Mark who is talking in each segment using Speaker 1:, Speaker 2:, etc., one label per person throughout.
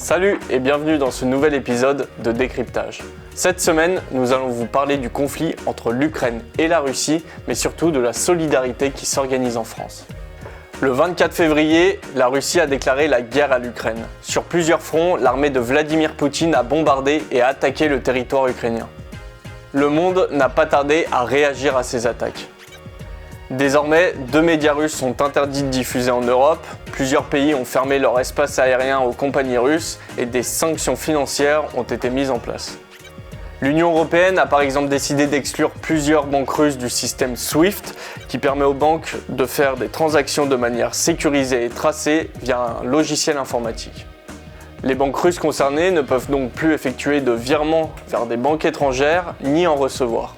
Speaker 1: Salut et bienvenue dans ce nouvel épisode de Décryptage. Cette semaine, nous allons vous parler du conflit entre l'Ukraine et la Russie, mais surtout de la solidarité qui s'organise en France. Le 24 février, la Russie a déclaré la guerre à l'Ukraine. Sur plusieurs fronts, l'armée de Vladimir Poutine a bombardé et a attaqué le territoire ukrainien. Le monde n'a pas tardé à réagir à ces attaques. Désormais, 2 médias russes sont interdits de diffuser en Europe, plusieurs pays ont fermé leur espace aérien aux compagnies russes et des sanctions financières ont été mises en place. L'Union européenne a par exemple décidé d'exclure plusieurs banques russes du système SWIFT qui permet aux banques de faire des transactions de manière sécurisée et tracée via un logiciel informatique. Les banques russes concernées ne peuvent donc plus effectuer de virements vers des banques étrangères ni en recevoir.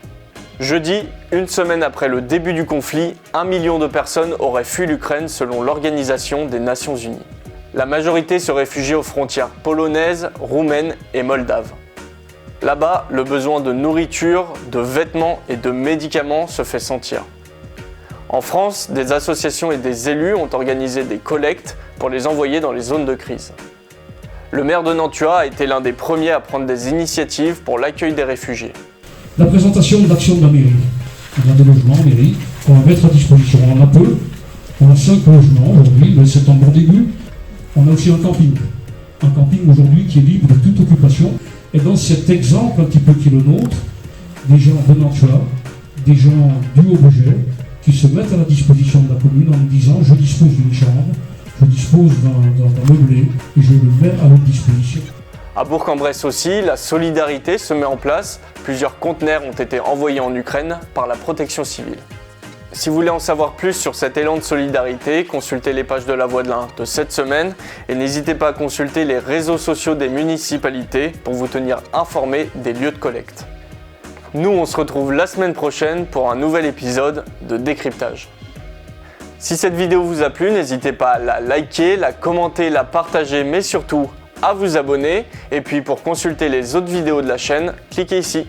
Speaker 1: Jeudi, une semaine après le début du conflit, 1 million de personnes auraient fui l'Ukraine selon l'Organisation des Nations Unies. La majorité se réfugie aux frontières polonaises, roumaines et moldaves. Là-bas, le besoin de nourriture, de vêtements et de médicaments se fait sentir. En France, des associations et des élus ont organisé des collectes pour les envoyer dans les zones de crise. Le maire de Nantua a été l'un des premiers à prendre des initiatives pour l'accueil des réfugiés.
Speaker 2: La présentation de l'action de la mairie. On a des logements en mairie qu'on va mettre à disposition. On en a peu. On a 5 logements aujourd'hui, mais c'est en bon début. On a aussi un camping. Un camping aujourd'hui qui est libre de toute occupation. Et dans cet exemple un petit peu qui est le nôtre, des gens de Nantua, des gens du Haut-Beaujais, qui se mettent à la disposition de la commune en nous disant je dispose d'une chambre, je dispose d'un meublé et je le mets à votre disposition.
Speaker 1: À Bourg-en-Bresse aussi, la solidarité se met en place. Plusieurs conteneurs ont été envoyés en Ukraine par la protection civile. Si vous voulez en savoir plus sur cet élan de solidarité, consultez les pages de La Voix de l'Ain de cette semaine et n'hésitez pas à consulter les réseaux sociaux des municipalités pour vous tenir informé des lieux de collecte. Nous, on se retrouve la semaine prochaine pour un nouvel épisode de Décryptage. Si cette vidéo vous a plu, n'hésitez pas à la liker, la commenter, la partager, mais surtout à vous abonner. Et puis pour consulter les autres vidéos de la chaîne, cliquez ici.